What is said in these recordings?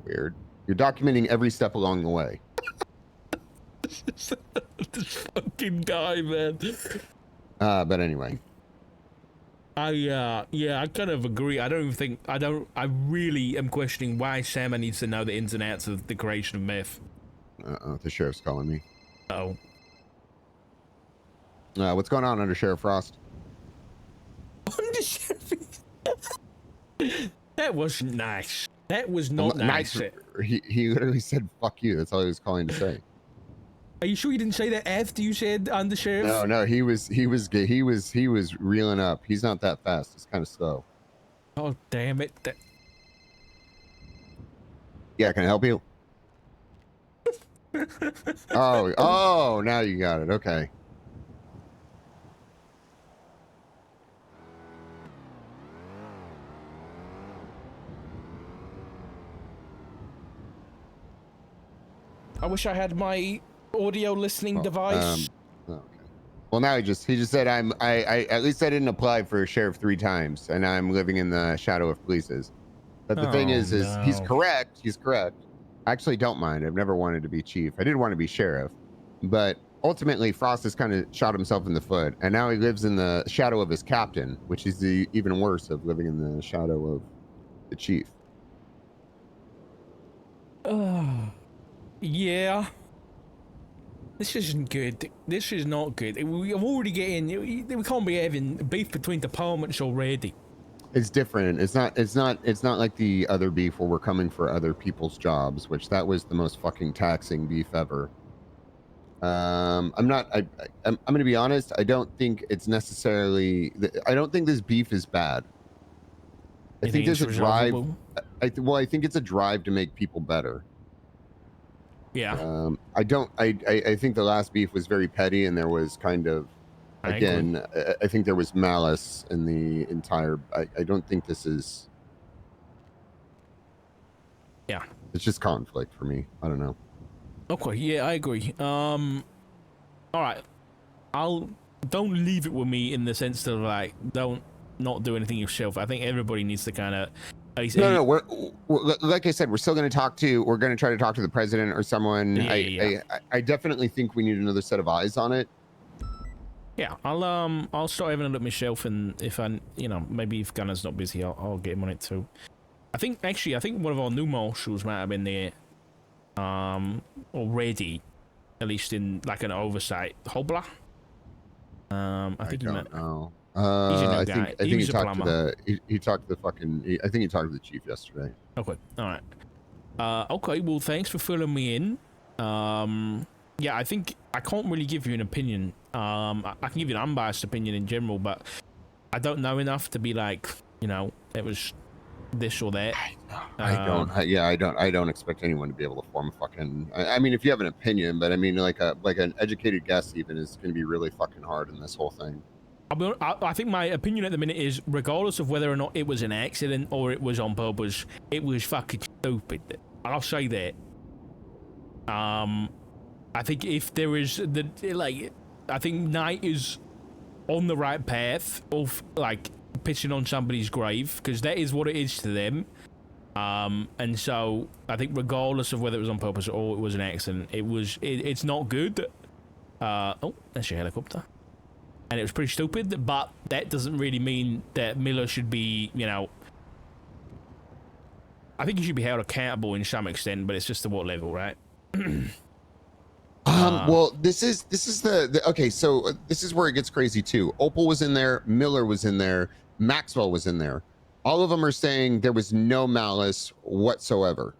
weird. You're documenting every step along the way. This fucking guy, man. But anyway. Yeah, I kind of agree. I really am questioning why Sam needs to know the ins and outs of the creation of meth. The sheriff's calling me. Oh. What's going on, Under Sheriff Frost? Under Sheriff? That wasn't nice. That was not nice. He literally said "fuck you." That's all he was calling to say. Are you sure you didn't say that after you said Under Sheriff? No, he was reeling up. He's not that fast. It's kind of slow. Oh damn it! Yeah, can I help you? oh, now you got it. Okay. I wish I had my audio listening device. Okay. Well, now he just said I at least I didn't apply for a sheriff 3 times, and I'm living in the shadow of polices. But the thing is he's correct. He's correct. I actually don't mind. I've never wanted to be chief. I did want to be sheriff, but ultimately Frost has kind of shot himself in the foot, and now he lives in the shadow of his captain, which is the even worse of living in the shadow of the chief. Yeah. This isn't good. This is not good. We're already getting. We can't be having beef between departments already. It's different. It's not like the other beef where we're coming for other people's jobs, which that was the most fucking taxing beef ever. I'm gonna be honest. I don't think it's necessarily. I don't think this beef is bad. I think there's a drive. I think it's a drive to make people better. Yeah. I think the last beef was very petty, and there was kind of, again, I think there was malice in the entire. I don't think this is. Yeah. It's just conflict for me. I don't know. Okay. Yeah, I agree. All right. Don't leave it with me in the sense of like don't not do anything yourself. I think everybody needs to kind of. No. We're like I said, we're still going to talk to. We're going to try to talk to the president or someone. Yeah. I definitely think we need another set of eyes on it. Yeah, I'll start having a look myself, and if maybe if Gunner's not busy, I'll get him on it too. I think one of our new marshals might have been there, already, at least in like an oversight. Hobler. I think he might. Know. He's a new I guy. think he talked to he talked to the fucking. I think he talked to the chief yesterday. Okay. All right. Okay. Well, thanks for filling me in. Yeah, I think I can't really give you an opinion. I can give you an unbiased opinion in general, but I don't know enough to be like, it was this or that. I don't expect anyone to be able to form a fucking. I mean, if you have an opinion, but I mean, like an educated guess even is going to be really fucking hard in this whole thing. I think my opinion at the minute is, regardless of whether or not it was an accident or it was on purpose, it was fucking stupid. I'll say that. I think if there is I think Knight is on the right path of like pitching on somebody's grave, because that is what it is to them. And so I think regardless of whether it was on purpose or it was an accident, it's not good. Oh, that's your helicopter. And it was pretty stupid, but that doesn't really mean that Miller should be, I think he should be held accountable in some extent, but it's just to what level, right? Well, this is the okay. So this is where it gets crazy too. Opal was in there, Miller was in there, Maxwell was in there. All of them are saying there was no malice whatsoever,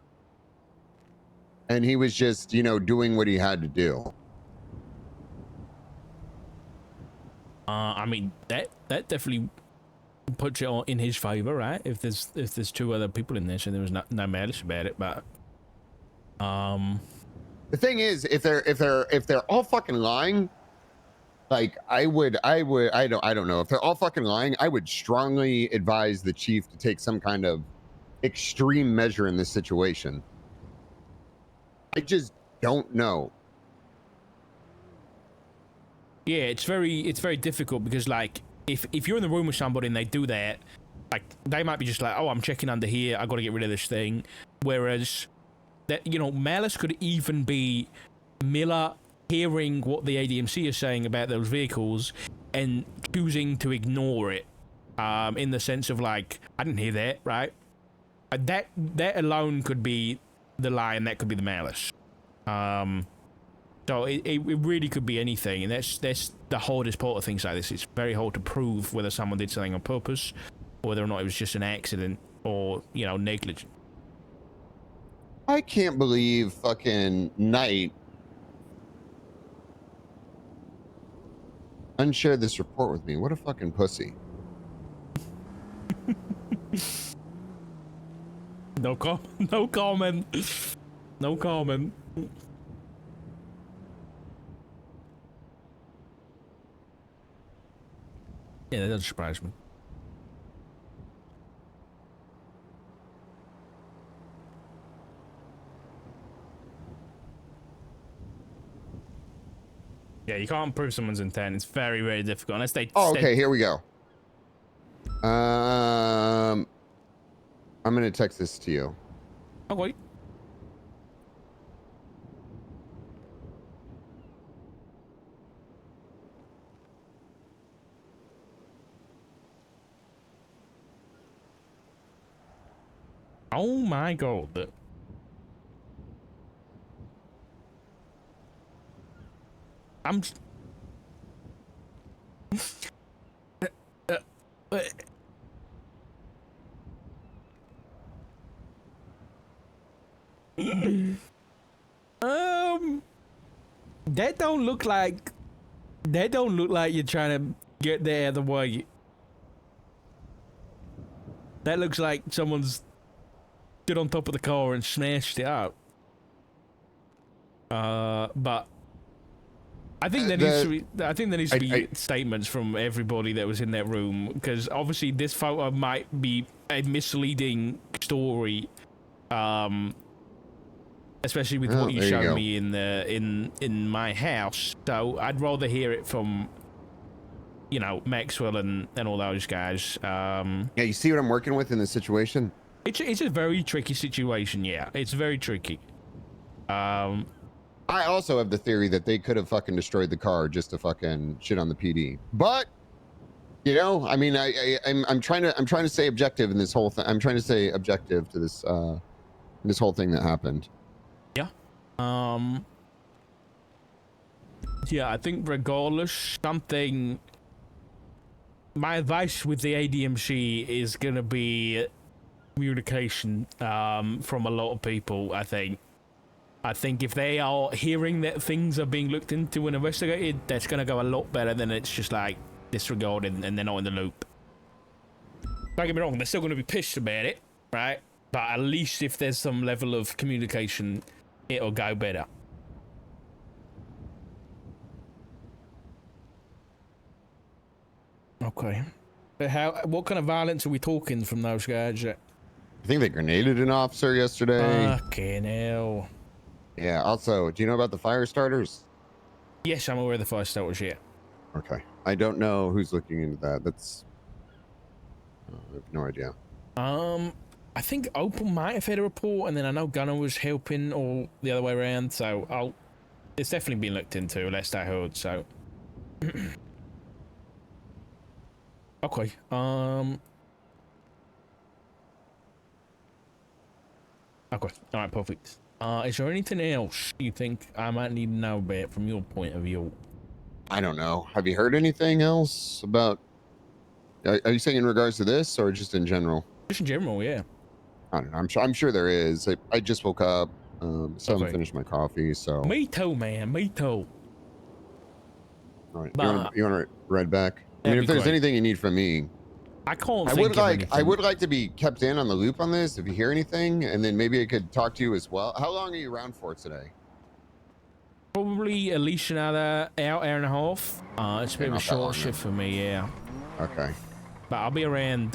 and he was just, doing what he had to do. I mean that definitely puts it in his favor, right? If there's 2 other people in there, so there was no malice about it, but the thing is, if they're all fucking lying, like I don't know. If they're all fucking lying, I would strongly advise the chief to take some kind of extreme measure in this situation. I just don't know. Yeah, it's very difficult because like if you're in the room with somebody and they do that, like they might be just like, oh, I'm checking under here, I got to get rid of this thing. Whereas that, you know, malice could even be Miller hearing what the ADMC is saying about those vehicles and choosing to ignore it, in the sense of like, I didn't hear that, right? That alone could be the lie, and that could be the malice. So it really could be anything, and that's the hardest part of things like this. It's very hard to prove whether someone did something on purpose, or whether or not it was just an accident, or, you know, negligent. I can't believe fucking Knight unshared this report with me. What a fucking pussy. No comment. No comment. No comment. Yeah, that doesn't surprise me. Yeah, you can't prove someone's intent. It's very, very difficult unless they. Oh, okay. Here we go. I'm gonna text this to you. Oh wait. Oh my god. I'm that don't look like you're trying to get there the way. That looks like someone's stood on top of the car and smashed it out. But I think there needs to be statements from everybody that was in that room, because obviously this photo might be a misleading story, especially with what you showed me in my house. So I'd rather hear it from, you know, Maxwell and all those guys. Yeah, you see what I'm working with in this situation? It's a very tricky situation. Yeah, it's very tricky. I also have the theory that they could have fucking destroyed the car just to fucking shit on the PD. But, you know, I mean, I'm trying to stay objective in this whole thing. I'm trying to stay objective to this this whole thing that happened. Yeah. Yeah, I think regardless, my advice with the ADMC is gonna be communication from a lot of people. I think if they are hearing that things are being looked into and investigated, that's going to go a lot better than it's just like disregarded and they're not in the loop. Don't get me wrong, they're still going to be pissed about it, right? But at least if there's some level of communication, it'll go better. Okay. But what kind of violence are we talking from those guys? I think they grenaded an officer yesterday. Fucking hell. Yeah, also, do you know about the fire starters? Yes, I'm aware of the fire starters, yeah. Okay. I don't know who's looking into that. I have no idea. I think Opal might have had a report, and then I know Gunner was helping, or the other way around, so it's definitely been looked into, last I heard, so. Okay, okay, alright, perfect. Is there anything else you think I might need to know about from your point of view? I don't know. Have you heard anything else about... Are you saying in regards to this, or just in general? Just in general, yeah. I don't know. I'm sure there is. I just woke up. Still haven't finished my coffee, so... Me too, man. Me too. All right. You want to read back? I mean, if there's anything you need from me... I can't I would like to be kept in on the loop on this if you hear anything, and then maybe I could talk to you as well. How long are you around for today? Probably at least another hour and a half. It's a bit of a short shift for me, yeah. Okay. But I'll be around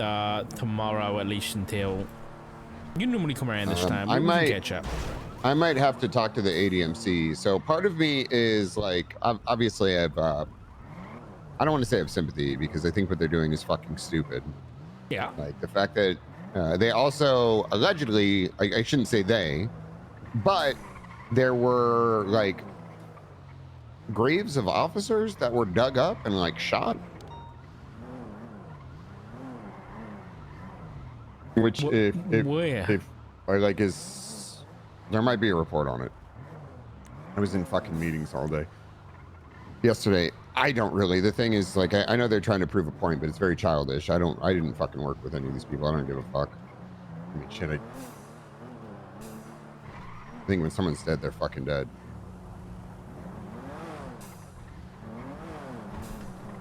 tomorrow at least until... You normally come around this time. I might catch up. I might have to talk to the ADMC. So part of me is like, obviously I don't want to say I have sympathy, because I think what they're doing is fucking stupid. Yeah. Like the fact that they also allegedly, I shouldn't say they, But there were like graves of officers that were dug up and like shot. Which if or like is there might be a report on it. I was in fucking meetings all day yesterday. I don't really. The thing is, like, I know they're trying to prove a point, but it's very childish. I didn't fucking work with any of these people. I don't give a fuck. I mean, shit. I think when someone's dead, they're fucking dead.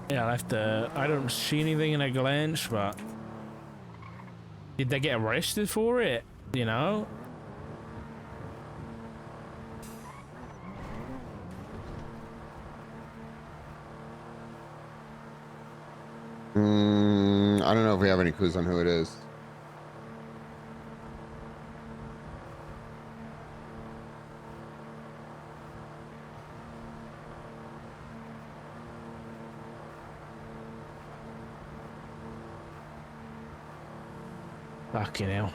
Yeah, I don't see anything in a glance, but did they get arrested for it? You know? I don't know if we have any clues on who it is. Fucking hell.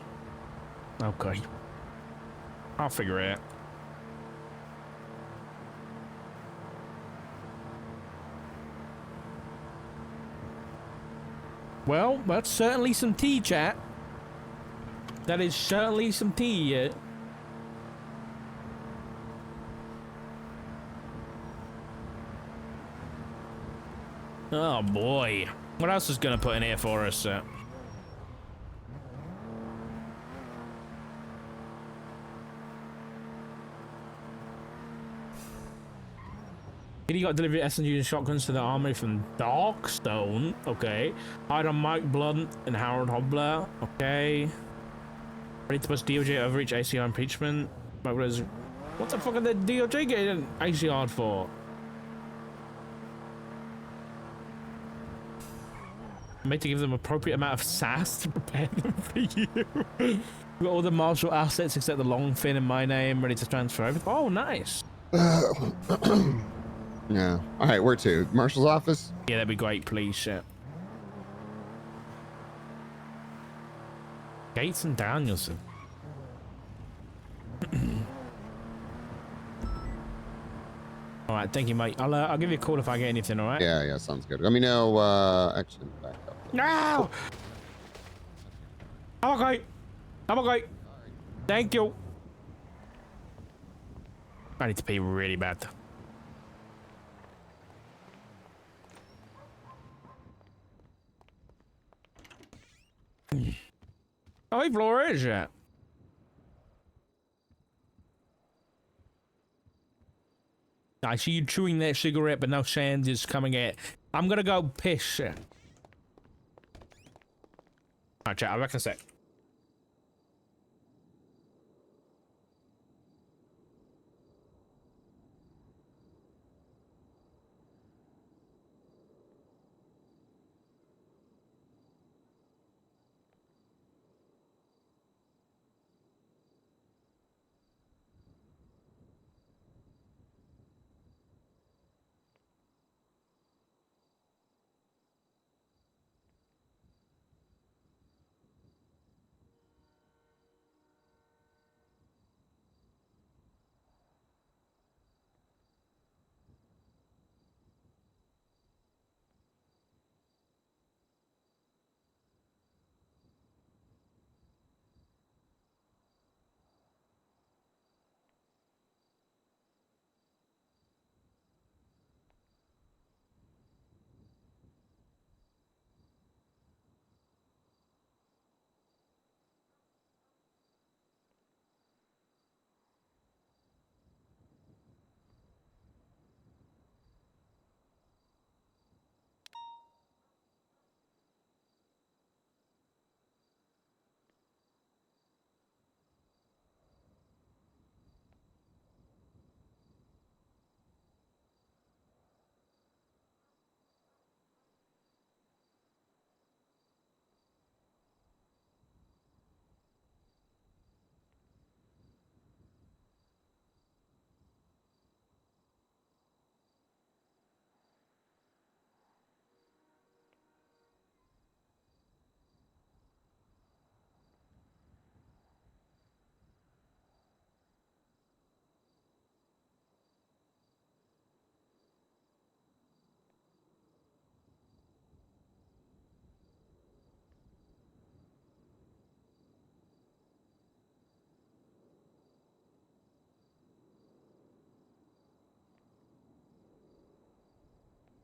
Okay. I'll figure it out. Well, that's certainly some tea, chat. That is certainly some tea. Oh boy. What else is gonna put in here for us? He got delivered SMGs and shotguns to the army from Darkstone. Okay. Hired on Mike Blunt and Harold Hobler. Okay. Ready to bust DOJ overreach ACR impeachment. What the fuck are the DOJ getting ACR for? Made to give them appropriate amount of sass to prepare them for you. We've got all the martial assets except the long fin in my name ready to transfer over. Oh, nice. Yeah. All right, where to? Marshal's office? Yeah, that'd be great, please. Gates and Danielson. All right, thank you, mate. I'll give you a call if I get anything. All right? Yeah, sounds good. Let me know. Actually, back up. No. I'm okay. I'm okay. Thank you. I need to pee really bad. Oh, hey, Flores, yeah. I see you chewing that cigarette, but no sand is coming out. I'm gonna go piss. Alright, chat, I'll be back in a sec.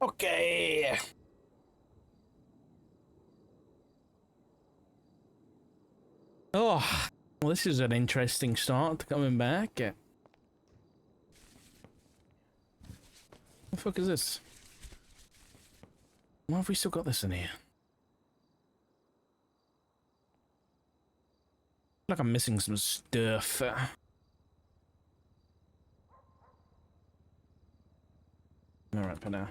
Okay. Oh, well, this is an interesting start to coming back. What the fuck is this? Why have we still got this in here? Like I'm missing some stuff. Alright, for now.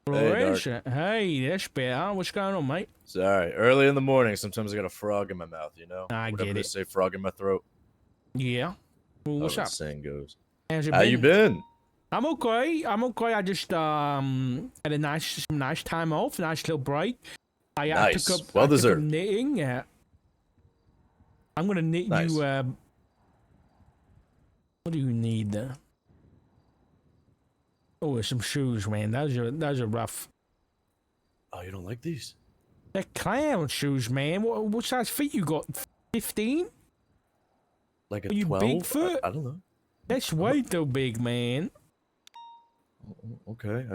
Hey, Dark. Hey, that's better. What's going on, mate? Sorry, early in the morning, sometimes I got a frog in my mouth, you know? I Whatever get they it. say, frog in my throat. Yeah. Well, what's How up? the saying goes. How's How you been? I'm okay. I'm okay. I just had a nice time off, nice little break. I Nice. took up Well I took up deserved. knitting. I'm gonna knit Nice. you. What do you need? Oh, some shoes, man. Those are rough. Oh, you don't like these? They're clown shoes, man. What size feet you got? 15? Like a Are you 12? Bigfoot? I don't know. That's way too big, man. Okay,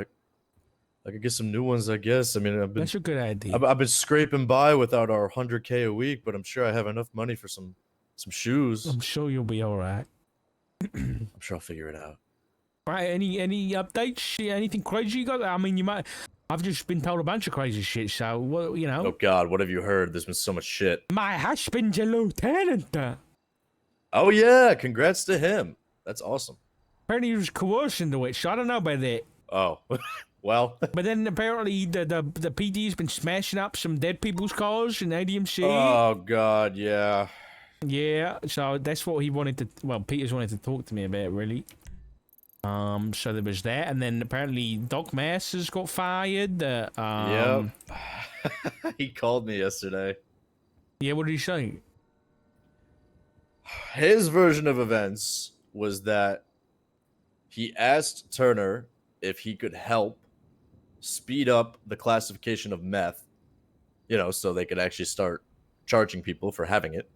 I could get some new ones, I guess. I mean, That's a good idea. I've been scraping by without our 100K a week, but I'm sure I have enough money for some shoes. I'm sure you'll be all right. I'm sure I'll figure it out. Right, any updates? Anything crazy you got? I mean, you might. I've just been told a bunch of crazy shit, so what you know. Oh God, what have you heard? There's been so much shit. My husband's a lieutenant. Oh yeah, congrats to him. That's awesome. Apparently, he was coerced into it, so I don't know about that. Oh, well. But then apparently, the PD's been smashing up some dead people's cars in ADMC. Oh God, yeah. Yeah, so that's what he wanted to. Well, Peter's wanted to talk to me about, really. So there was that, and then apparently Doc Masters got fired. Yep. He called me yesterday. Yeah, what did he say? His version of events was that he asked Turner if he could help speed up the classification of meth, you know, so they could actually start charging people for having it.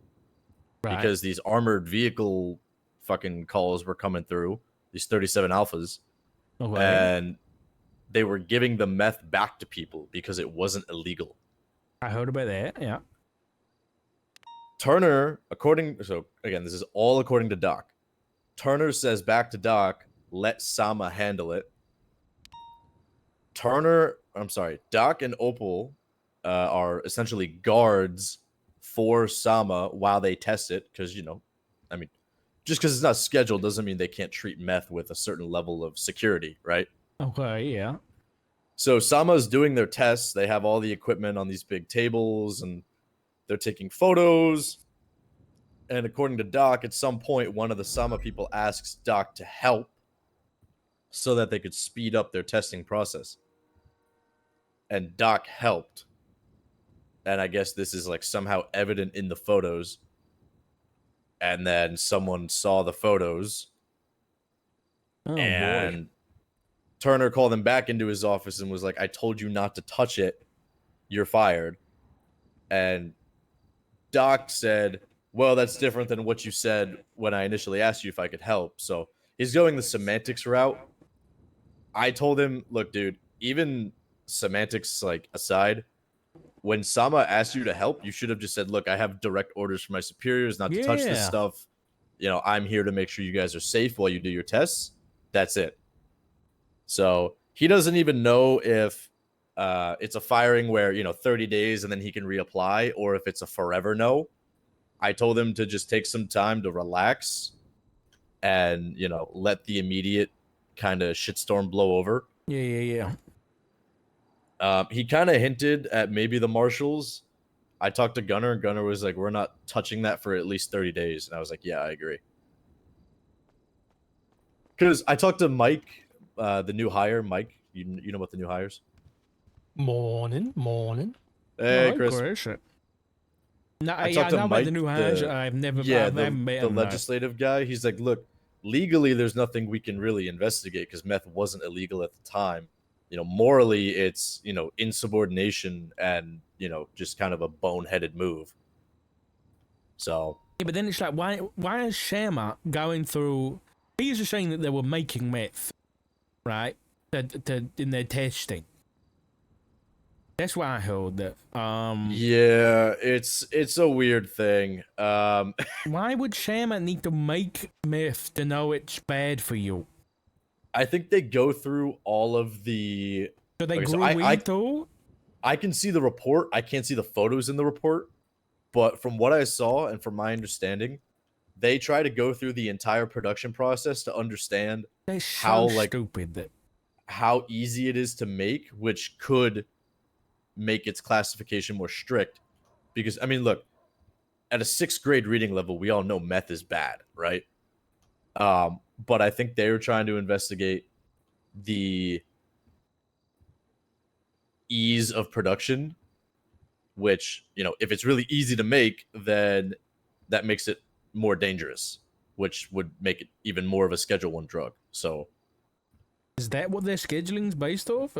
Right. Because these armored vehicle fucking calls were coming through, these 37 alphas, and they were giving the meth back to people because it wasn't illegal. I heard about that, yeah. Turner, so again, this is all according to Doc. Turner says back to Doc, let Sama handle it. Doc and Opal are essentially guards for Sama while they test it, because, you know, I mean, just because it's not scheduled doesn't mean they can't treat meth with a certain level of security, right? Okay, yeah. So Sama's doing their tests. They have all the equipment on these big tables, and they're taking photos. And according to Doc, at some point, one of the Sama people asks Doc to help so that they could speed up their testing process. And Doc helped. And I guess this is like somehow evident in the photos. And then someone saw the photos. Oh, and boy. Turner called him back into his office and was like, I told you not to touch it. You're fired. And Doc said, well, that's different than what you said when I initially asked you if I could help. So he's going the semantics route. I told him, look, dude, even semantics like aside, when Sama asked you to help, you should have just said, look, I have direct orders from my superiors not to touch this stuff. You know, I'm here to make sure you guys are safe while you do your tests. That's it. So he doesn't even know if it's a firing where, you know, 30 days and then he can reapply, or if it's a forever no. I told him to just take some time to relax and, you know, let the immediate kind of shitstorm blow over. Yeah. He kind of hinted at maybe the marshals. I talked to Gunner, and Gunner was like, we're not touching that for at least 30 days. And I was like, yeah, I agree. Because I talked to Mike, the new hire. Mike, you know about the new hires? Morning. Hey, Chris. No, I yeah, talked I to know about Mike, the new hires. I've never, yeah, I haven't met the him, legislative guy. He's like, look, legally, there's nothing we can really investigate because meth wasn't illegal at the time. You know, morally, it's, you know, insubordination and, you know, just kind of a boneheaded move. So Yeah, but then it's like, why is Shama going through He was saying that they were making meth, right? In their testing. That's why I heard that. Yeah, it's a weird thing. Why would shaman need to make meth to know it's bad for you? I think they go through all of the. Do they Okay, so grow weed too? I can see the report. I can't see the photos in the report, but from what I saw and from my understanding, they try to go through the entire production process to understand They're how so like stupid that how easy it is to make, which could make its classification more strict. Because I mean, look, at a 6th grade reading level, we all know meth is bad, right? But I think they were trying to investigate the ease of production, which, you know, if it's really easy to make, then that makes it more dangerous, which would make it even more of a Schedule 1 drug. So is that what their scheduling's based off?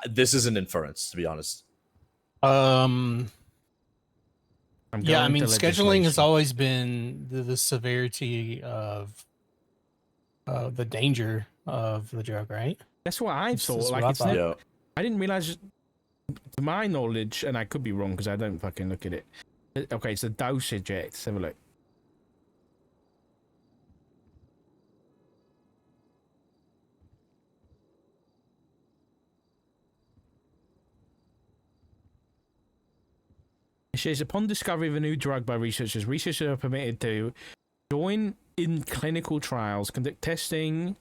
this is an inference, to be honest. I'm Yeah, I going mean, to scheduling has legislation. always been the severity of the danger of the drug, right? That's what I This thought. is what Like I it's thought. Yeah. I didn't realize, to my knowledge, and I could be wrong because I don't fucking look at it. Okay, it's the dosage. Let's have a look. It says, upon discovery of a new drug by researchers are permitted to join in clinical trials, conduct testing,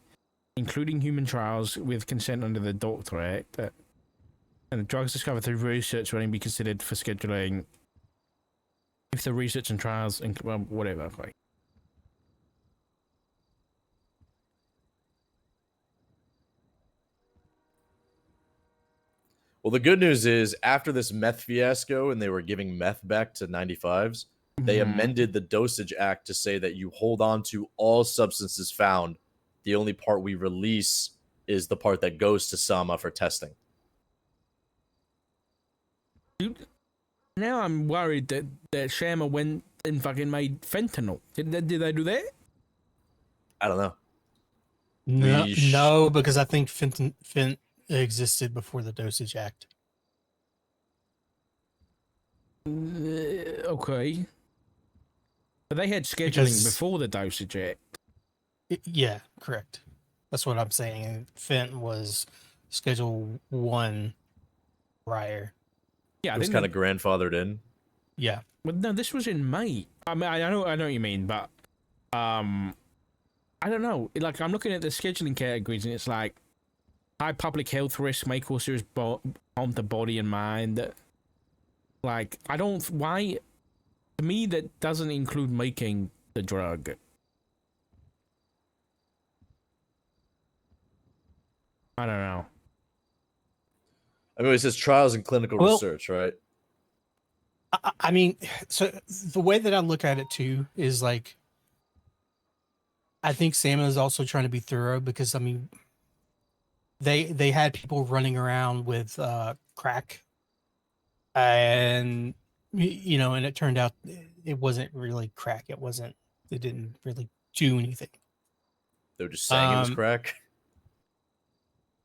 including human trials, with consent under the Doctor Act. And the drugs discovered through research will only be considered for scheduling if the research and trials, well, whatever. Okay. Well, the good news is after this meth fiasco and they were giving meth back to 95s, they amended the Dosage Act to say that you hold on to all substances found. The only part we release is the part that goes to Sama for testing. Dude, now I'm worried that Shama went and fucking made fentanyl. Did they do that? I don't know. No, no, because I think fent existed before the Dosage Act. Okay. But they had scheduling Because- before the Dosage Act. Yeah, correct. That's what I'm saying. Fent was Schedule 1 prior. Yeah, It was kind of grandfathered in. Yeah. But no, this was in May. I mean, I know what you mean, but I don't know. Like, I'm looking at the scheduling categories, and it's like high public health risk may cause serious harm to body and mind. Like, I don't. Why? To me, that doesn't include making the drug. I don't know. I mean, it says trials and clinical research, right? I mean, so the way that I look at it too is like, I think Sam is also trying to be thorough because I mean, they had people running around with crack, and you know, and it turned out it wasn't really crack. It didn't really do anything. They were just saying it was crack.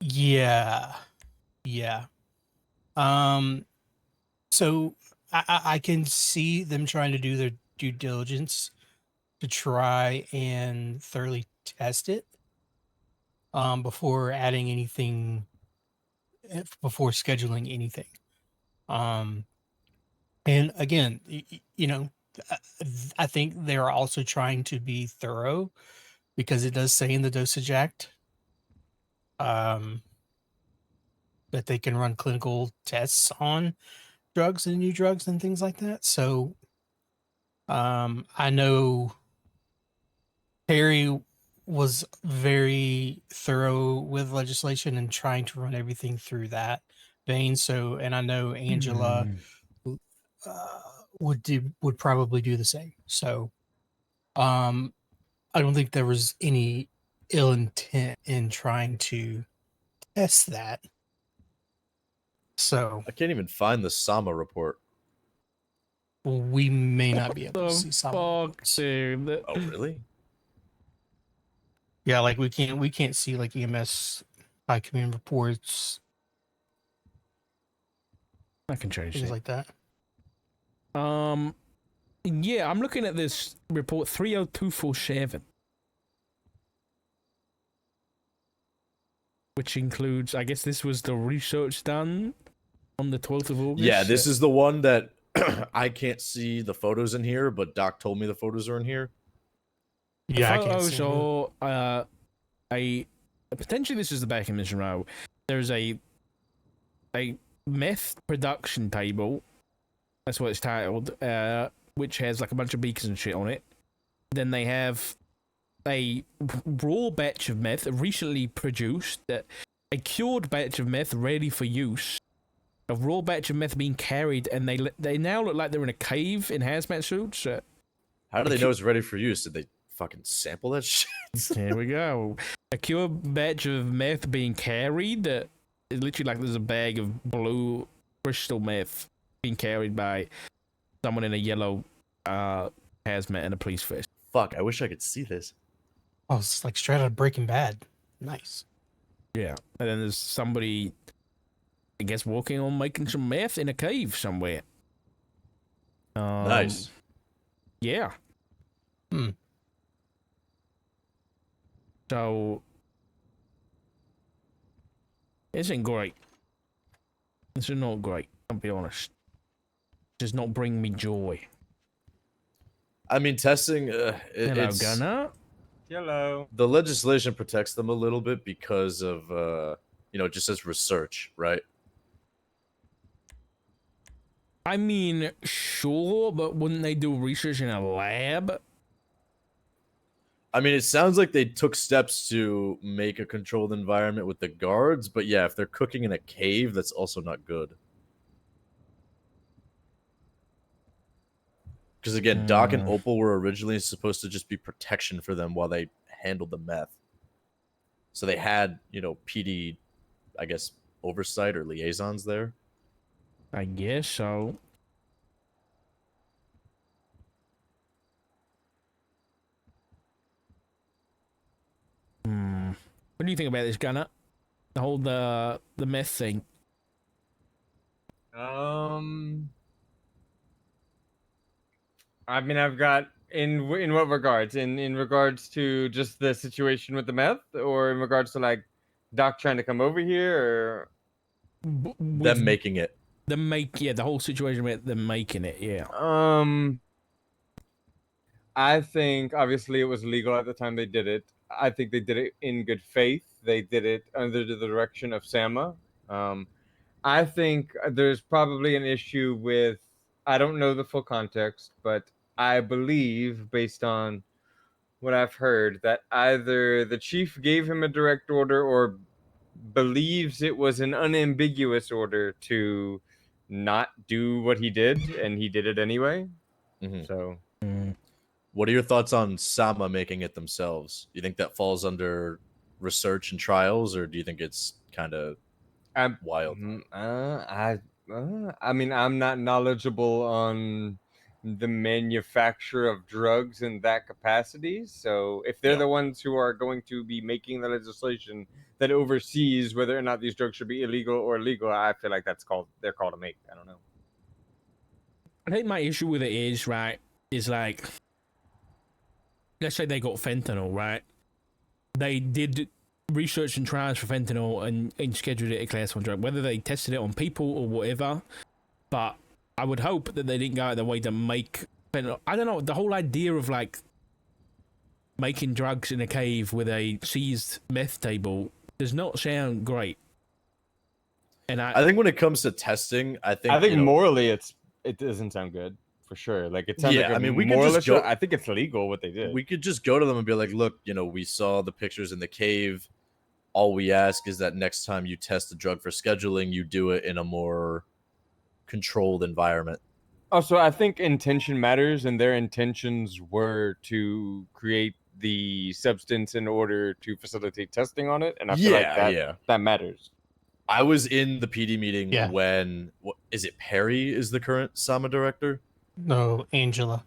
Yeah, yeah. So I can see them trying to do their due diligence to try and thoroughly test it before adding anything, before scheduling anything. And again, you know, I think they're also trying to be thorough because it does say in the Dosage Act that they can run clinical tests on drugs and new drugs and things like that. So I know Perry was very thorough with legislation and trying to run everything through that vein. So, and I know Angela would probably do the same. So, I don't think there was any ill intent in trying to test that. So I can't even find the Sama report. we may not be able to see some. Fuck, dude. Oh, really? Yeah, like we can't see like EMS high command reports, I can change things that. like that. Yeah, I'm looking at this report 30247, which includes, I guess this was the research done on the 12th of August. Yeah, this is the one that I can't see the photos in here, but Doc told me the photos are in here. Yeah, I The can't see photos them. are potentially this is the back of Mission Row. There's a meth production table. That's what it's titled. Which has like a bunch of beakers and shit on it. Then they have a raw batch of meth recently produced, a cured batch of meth ready for use, a raw batch of meth being carried, and they now look like they're in a cave in hazmat suits. How do they know it's ready for use? Did they fucking sample that shit? Here we go. A cured batch of meth being carried. It's literally like there's a bag of blue crystal meth being carried by someone in a yellow hazmat and a police vest. Fuck, I wish I could see this. Oh, it's like straight out of Breaking Bad. Nice. Yeah. And then there's somebody, I guess, walking on making some meth in a cave somewhere. Nice. Yeah. So, this ain't great. This is not great, I'll be honest. It does not bring me joy. I mean, testing, Hello, it's... Gunnar. Hello. The legislation protects them a little bit because of, it just says research, right? I mean, sure, but wouldn't they do research in a lab? I mean, it sounds like they took steps to make a controlled environment with the guards, but yeah, if they're cooking in a cave, that's also not good. Because again, Doc and Opal were originally supposed to just be protection for them while they handled the meth. So they had, PD, I guess, oversight or liaisons there. I guess so. What do you think about this, Gunnar? The whole the meth thing. I mean, I've got in what regards? In regards to just the situation with the meth, or in regards to like Doc trying to come over here, or them making it. The whole situation with them making it, yeah. I think obviously it was legal at the time they did it. I think they did it in good faith. They did it under the direction of Sama. I think there's probably an issue with, I don't know the full context, but I believe, based on what I've heard, that either the chief gave him a direct order or believes it was an unambiguous order to not do what he did, and he did it anyway. So, what are your thoughts on Sama making it themselves? Do you think that falls under research and trials, or do you think it's kind of wild? I mean, I'm not knowledgeable on the manufacture of drugs in that capacity. So if they're the ones who are going to be making the legislation that oversees whether or not these drugs should be illegal or legal, I feel like they're called to make. I don't know. I think my issue with it is like, let's say they got fentanyl, right? They did research and trials for fentanyl and scheduled it a class 1 drug, whether they tested it on people or whatever. But I would hope that they didn't go out of their way to make fentanyl. I don't know, the whole idea of like making drugs in a cave with a seized meth table does not sound great. And I think when it comes to testing, I think morally it doesn't sound good. For sure. Like it sounds like I mean, we could just go, I think it's illegal what they did. We could just go to them and be like, look, we saw the pictures in the cave. All we ask is that next time you test a drug for scheduling, you do it in a more controlled environment. Also, I think intention matters, and their intentions were to create the substance in order to facilitate testing on it. And I feel like that matters. I was in the PD meeting when, is it Perry is the current Sama director? No, Angela.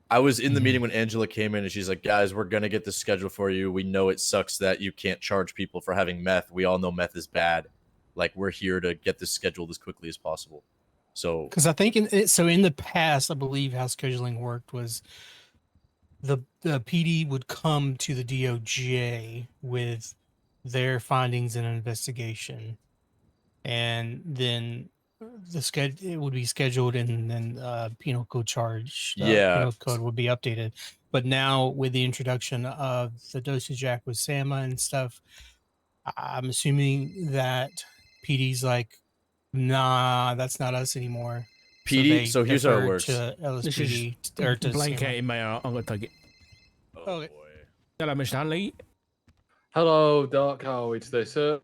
I I was in the meeting when Angela came in and she's like, guys, we're going to get this schedule for you. We know it sucks that you can't charge people for having meth. We all know meth is bad. Like, we're here to get this scheduled as quickly as possible. So, because I think in the past, I believe how scheduling worked was the PD would come to the DOJ with their findings in an investigation, and then it would be scheduled, and then penal code penal code would be updated. But now with the introduction of the dosage act with SAMA and stuff, I'm assuming that PD's like, nah, that's not us anymore. PD, so here's how it defer works. to LSPD or to blank SAMA. in my I'm gonna take it. Oh, Okay. boy. Hello, Mr. Hanley. Hello, Doc. How are we today, sir?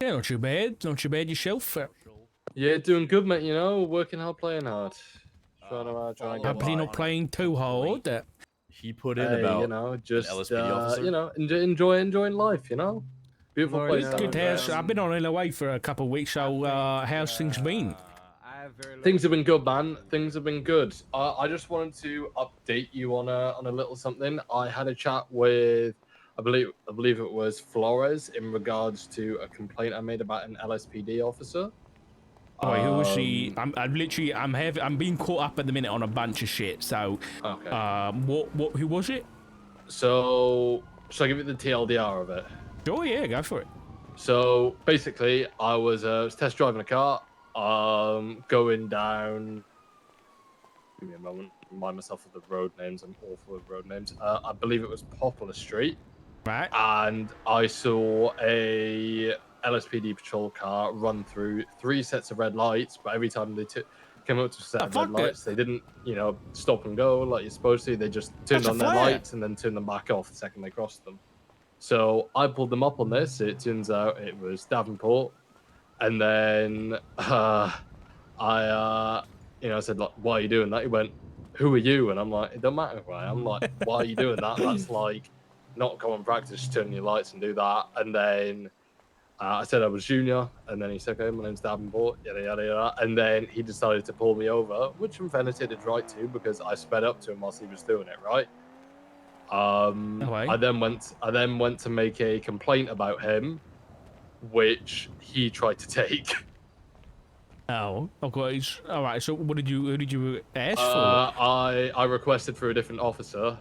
Yeah, not too bad. Not too bad yourself. Yeah, doing good, mate. You know, working hard, playing hard. Trying to get Hopefully not playing too hard. He put in Hey, about you know, just LSPD officer? you know, enjoying life. You know, beautiful Well, place. it's good house. I've been on LOA for a couple of weeks, so how's things been? Things have been good, man. Things have been good. I just wanted to update you on a little something. I had a chat with, I believe it was Flores in regards to a complaint I made about an LSPD officer. Wait, who was she? I'm being caught up at the minute on a bunch of shit. So, Okay. who was it? So, shall I give you the TLDR of it? Sure, yeah, go for it. So basically, I was test driving a car, going down. Give me a moment. Remind myself of the road names. I'm awful with road names. I believe it was Poplar Street. Right. And I saw a LSPD patrol car run through 3 sets of red lights, but every time they came up to a set of red lights, they didn't, stop and go like you're supposed to. They just turned on their lights and then turned them back off the second they crossed them. So I pulled them up on this. It turns out it was Davenport. And then I said, like, why are you doing that? He went, who are you? And I'm like, it don't matter who I am. Like, why are you doing that? That's like not common practice, turn your lights and do that. And then I said I was Junior. And then he said, okay, my name's Davenport, yada, yada, yada. And then he decided to pull me over, which in fairness he did right to, because I sped up to him whilst he was doing it, right? I then went to make a complaint about him, which he tried to take. Oh, okay. All right. So, who did you ask for? I requested for a different officer,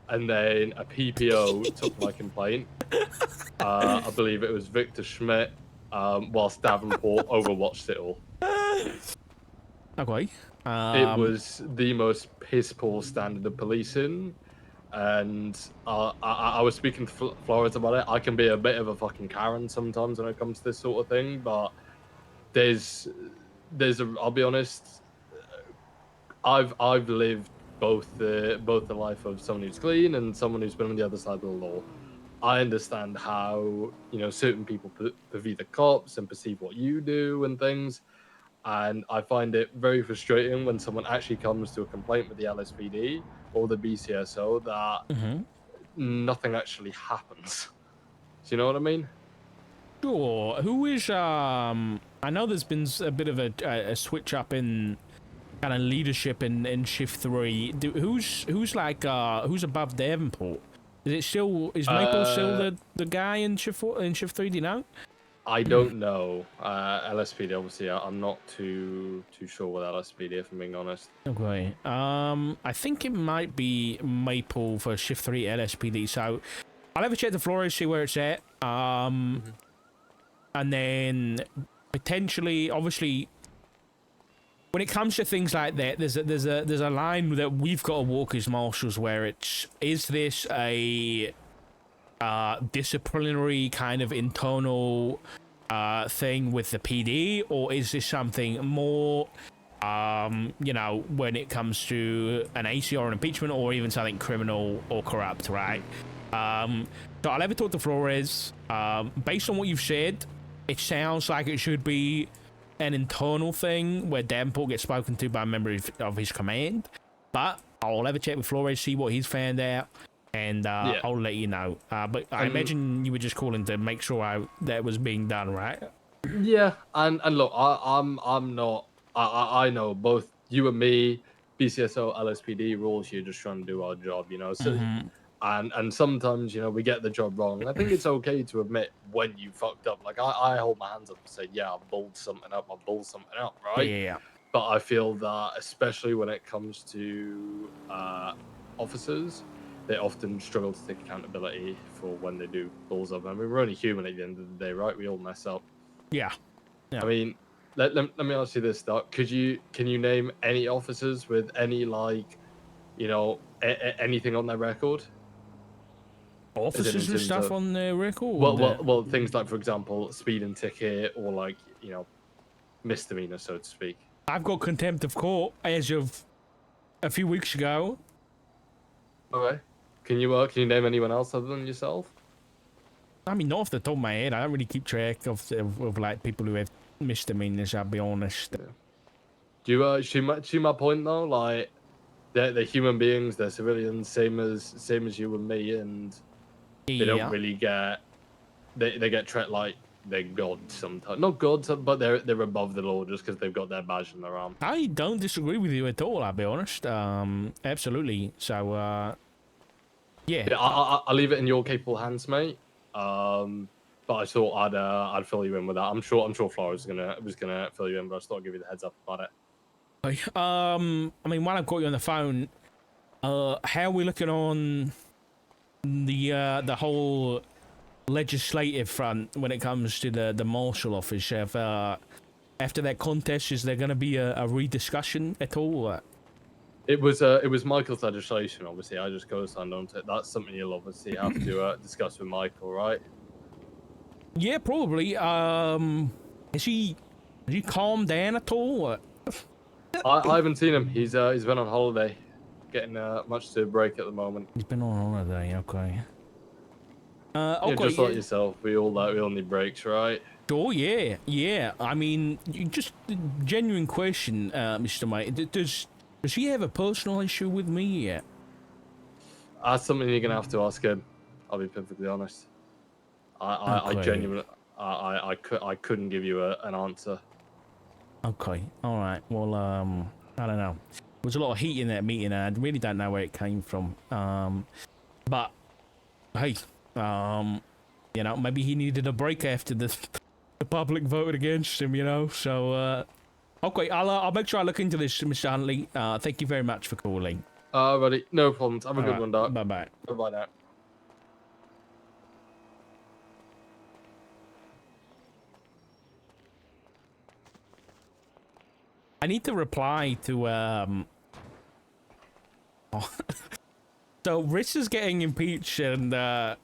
and then a PPO took my complaint. I believe it was Victor Schmidt, whilst Davenport overwatched it all. Okay. It was the most piss poor standard of policing. And I was speaking to Flores about it. I can be a bit of a fucking Karen sometimes when it comes to this sort of thing, but I'll be honest, I've lived both the life of someone who's clean and someone who's been on the other side of the law. I understand how certain people perceive the cops and perceive what you do and things, and I find it very frustrating when someone actually comes to a complaint with the LSPD or the BCSO that nothing actually happens. Do you know what I mean? Sure. Who is I know there's been a bit of a switch up in kind of leadership in Shift 3. Who's above Davenport? Is Maple still the guy in Shift 3? Do you know? I don't know. LSPD, obviously, I'm not too sure with LSPD, if I'm being honest. Okay. I think it might be Maple for Shift 3 LSPD. So I'll have a check the Flores, see where it's at. And then potentially, obviously, when it comes to things like that, there's a line that we've got to walk as marshals where is this a disciplinary kind of internal thing with the PD, or is this something more when it comes to an AC or an impeachment, or even something criminal or corrupt, right? So I'll have a talk to Flores. Based on what you've said, it sounds like it should be an internal thing where Davenport gets spoken to by a member of his command, but I'll have a check with Flores, see what he's found out, and I'll let you know. But I imagine you were just calling to make sure that was being done, right? Yeah, and look, I'm not. I know both you and me. BCSO, LSPD rules. You're just trying to do our job, you know. So, Mhm. and sometimes, you know, we get the job wrong. I think it's okay to admit when you fucked up. Like I hold my hands up and say, yeah, I bulled something up. I bulled something up, right? Yeah. But I feel that, especially when it comes to officers, they often struggle to take accountability for when they do balls up. I mean, we're only human at the end of the day, right? We all mess up. Yeah. I mean, let me ask you this, Doc. Can you name any officers with any, like, you know, anything on their record? Officers and stuff on the record. Well, things like, for example, speeding ticket or, like, you know, misdemeanor, so to speak. I've got contempt of court as of a few weeks ago. Okay. Can you name anyone else other than yourself? I mean, not off the top of my head. I don't really keep track of like people who have misdemeanors. I'll be honest. Yeah. Do you see my point though? Like, they're human beings. They're civilians, same as you and me, and they don't really get they get treated like they're gods sometimes. Not gods, but they're above the law just because they've got their badge in their arm. I don't disagree with you at all. I'll be honest. Absolutely. So, yeah. I'll leave it in your capable hands, mate. But I thought I'd fill you in with that. I'm sure Flora was gonna fill you in, but I just thought I'd give you the heads up about it. I mean, while I've got you on the phone, how are we looking on the whole legislative front when it comes to the marshal office? After that contest, is there going to be a rediscussion at all? It was Michael's legislation. Obviously, I just co-signed on to it. That's something you'll obviously have to discuss with Michael, right? Yeah, probably. Has he calmed down at all? I haven't seen him. He's been on holiday, getting much to break at the moment. He's been on holiday. Okay. Yeah, Okay. just like yourself, we all need breaks, right? Sure, yeah. I mean, just a genuine question, Mr. Mike. Does he have a personal issue with me yet? That's something you're gonna have to ask him. I'll be perfectly honest. I genuinely, I couldn't give you an answer. Okay, all right. Well, I don't know. There was a lot of heat in that meeting, and I really don't know where it came from. But hey, you know, maybe he needed a break after the public voted against him. You know, so okay, I'll make sure I look into this, Mr. Huntley. Thank you very much for calling. Buddy, no problems. Have a good one, Doc. Bye bye. Bye now. I need to reply to So Rich is getting impeached, and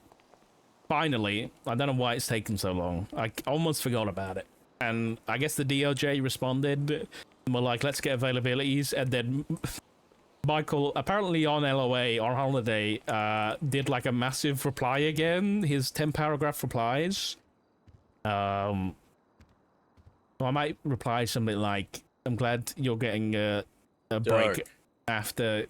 finally, I don't know why it's taken so long. I almost forgot about it. And I guess the DOJ responded, and were like, let's get availabilities, and then Michael, apparently on LOA, on holiday, did like a massive reply again, his 10-paragraph replies. So I might reply something like, I'm glad you're getting a break after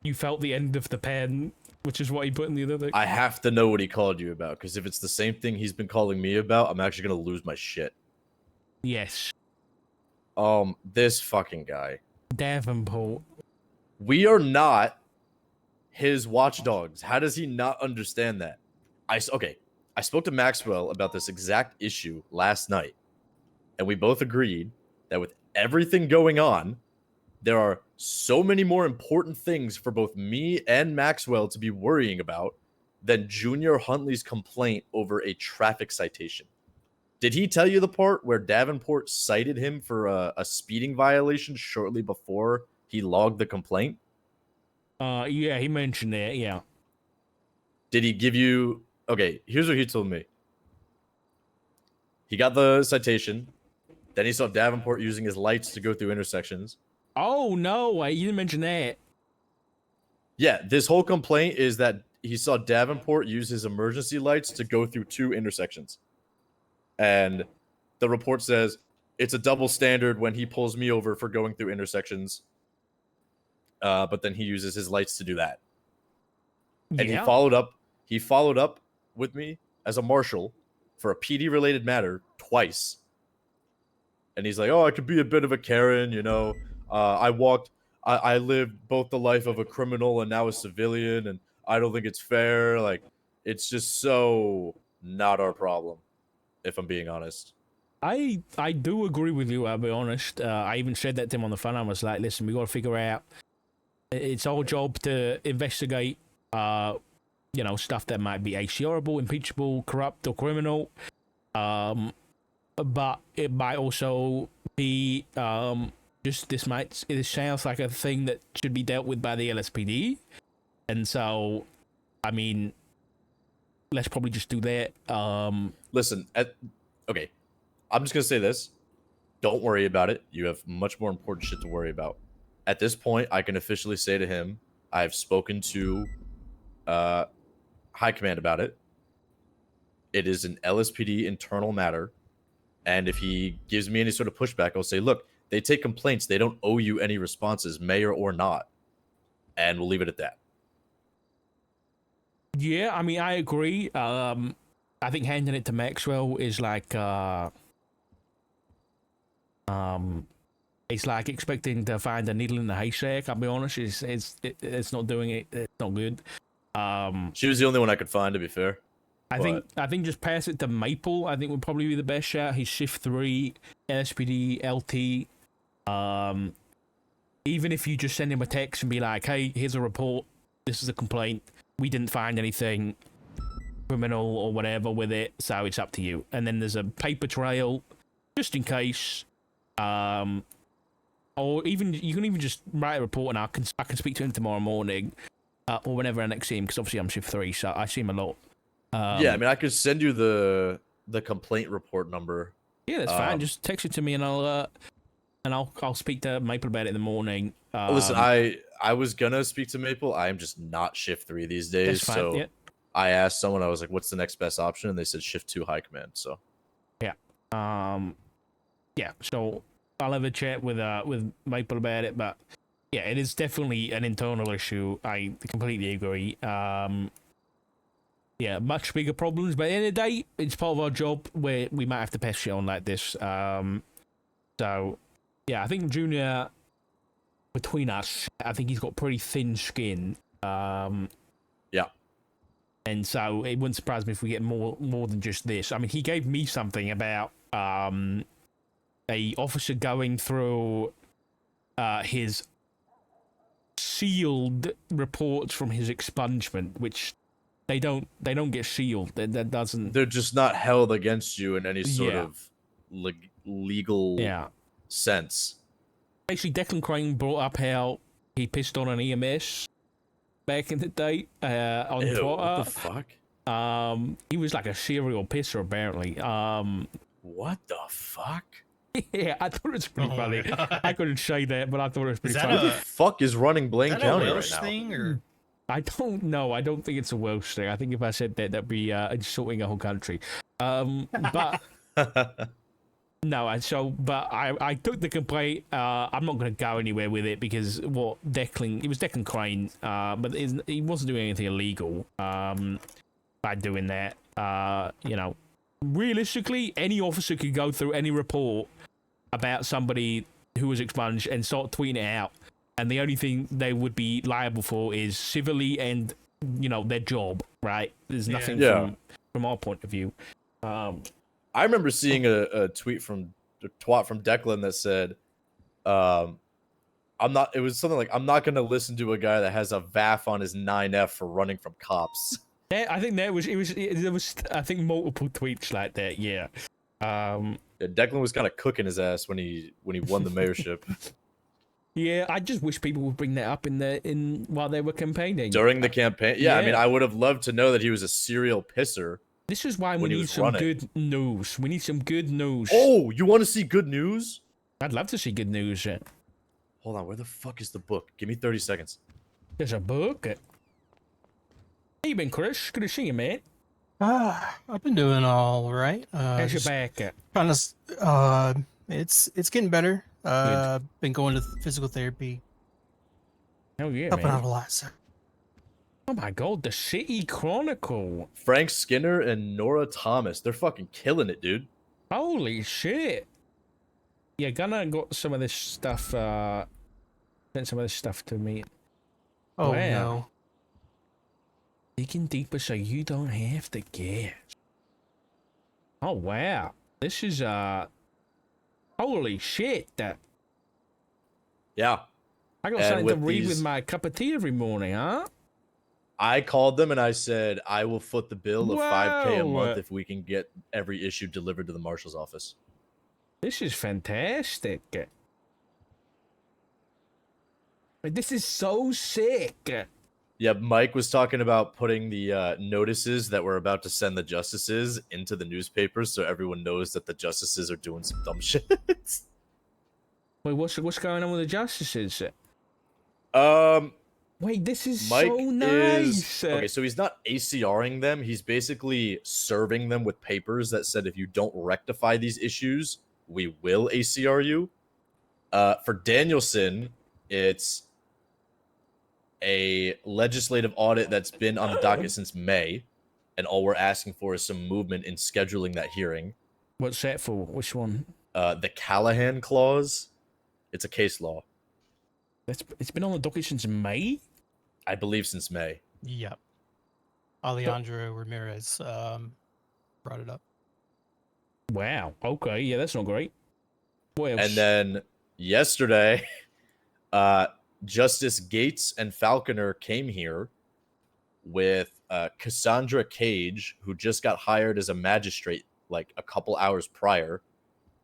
you felt the end of the pen, which is what he put in the other thing. I have to know what he called you about, because if it's the same thing he's been calling me about, I'm actually going to lose my shit. Yes. This fucking guy. Davenport. We are not his watchdogs. How does he not understand that? I spoke to Maxwell about this exact issue last night, and we both agreed that with everything going on, there are so many more important things for both me and Maxwell to be worrying about than Junior Huntley's complaint over a traffic citation. Did he tell you the part where Davenport cited him for a speeding violation shortly before he logged the complaint? Yeah, he mentioned that, yeah. Did he give you... Okay, here's what he told me. He got the citation. Then he saw Davenport using his lights to go through intersections. Oh, no, you didn't mention that. Yeah, this whole complaint is that he saw Davenport use his emergency lights to go through 2 intersections. And the report says it's a double standard when he pulls me over for going through intersections. But then he uses his lights to do that. And yeah. he followed up with me as a marshal for a PD related matter twice. And he's like, "Oh, I could be a bit of a Karen, you know. I walked I lived both the life of a criminal and now a civilian, and I don't think it's fair. Like, it's just so not our problem, if I'm being honest. I do agree with you, I'll be honest. I even said that to him on the phone. I was like, listen, we got to figure out, it's our job to investigate, you know, stuff that might be ACRable, impeachable, corrupt, or criminal. But it might also be, it sounds like a thing that should be dealt with by the LSPD. And so, I mean, let's probably just do that. Listen, okay, I'm just going to say this. Don't worry about it. You have much more important shit to worry about. At this point, I can officially say to him, I've spoken to High Command about it. It is an LSPD internal matter. And if he gives me any sort of pushback, I'll say, look, they take complaints. They don't owe you any responses, mayor or not. And we'll leave it at that. Yeah, I mean, I agree. I think handing it to Maxwell is like, it's like expecting to find a needle in the haystack. I'll be honest, it's not doing it. It's not good. She was the only one I could find, to be fair. I think just pass it to Maple. I think would probably be the best shot. He's shift 3, LSPD, LT. Even if you just send him a text and be like, hey, here's a report. This is a complaint. We didn't find anything criminal or whatever with it, so it's up to you. And then there's a paper trail, just in case. Or even you can even just write a report, and I can speak to him tomorrow morning, or whenever I next see him, because obviously I'm shift 3, so I see him a lot. Yeah, I mean, I could send you the complaint report number. Yeah, that's fine. Just text it to me, and I'll speak to Maple about it in the morning. Listen, I was gonna speak to Maple. I am just not shift 3 these days. Fine, so yeah. I asked someone. I was like, "What's the next best option?" And they said shift 2 High Command. So yeah, yeah. So I'll have a chat with Maple about it. But yeah, it is definitely an internal issue. I completely agree. Yeah, much bigger problems. But at the end of the day, it's part of our job where we might have to pass shit on like this. So yeah, I think Junior, between us, I think he's got pretty thin skin. yeah. And so it wouldn't surprise me if we get more than just this. I mean, he gave me something about a officer going through his sealed reports from his expungement, which they don't get sealed. That doesn't. They're just not held against you in any sort of legal sense. Basically, Declan Crane brought up how he pissed on an EMS back in the day on Twitter. What the fuck? He was like a serial pisser, apparently. What the fuck? Yeah, I thought it was pretty funny. I couldn't say that, but I thought it was pretty funny. What the fuck is running Blaine County right Welsh now? thing, or? I don't know. I don't think it's a Welsh thing. I think if I said that, that'd be insulting a whole country. But no, I took the complaint. I'm not going to go anywhere with it because it was Declan Crane, but he wasn't doing anything illegal by doing that. You know, realistically, any officer could go through any report about somebody who was expunged and start tweeting it out. And the only thing they would be liable for is civilly and, you know, their job, right? There's nothing from our point of view. I remember seeing a tweet from a twat from Declan that said, it was something like, I'm not going to listen to a guy that has a VAF on his 9F for running from cops. I think there was I think multiple tweets like that. Yeah. Declan was kind of cooking his ass when he won the mayorship. Yeah, I just wish people would bring that up while they were campaigning. During the campaign? Yeah, I mean, I would have loved to know that he was a serial pisser. This is why we need some good news. We need some good news. Oh, you want to see good news? I'd love to see good news. Hold on, where the fuck is the book? Give me 30 seconds. There's a book? How you been, Chris? Good to see you, man. I've been doing all right. How's your back? Kind of, it's getting better. Been going to physical therapy. Oh yeah, Helping man. out a lot, sir. Oh my god, the City Chronicle. Frank Skinner and Nora Thomas. They're fucking killing it, dude. Holy shit. Yeah, Gunnar got some of this stuff Sent some other stuff to me. Oh Wow. no. Digging deeper so you don't have to guess. Oh wow. This is holy shit. Yeah. I got And something to with read with these- my cup of tea every morning, huh? I called them and I said, I will foot the bill of $5K a Wow. month if we can get every issue delivered to the marshal's office. This is fantastic. This is so sick. Yeah, Mike was talking about putting the notices that we're about to send the justices into the newspapers so everyone knows that the justices are doing some dumb shit. Wait, what's going on with the justices? Wait, this is Mike so nice. okay, so he's not ACRing them. He's basically serving them with papers that said if you don't rectify these issues, we will ACR you. For Danielson, it's a legislative audit that's been on the docket since May, and all we're asking for is some movement in scheduling that hearing. What's that for? Which one? The Callahan clause. It's a case law. It's been on the docket since May? I believe since May. Yep. Alejandro Ramirez brought it up. Wow. Okay. Yeah, that's not great. What else? And then yesterday, Justice Gates and Falconer came here with Cassandra Cage, who just got hired as a magistrate like a couple hours prior,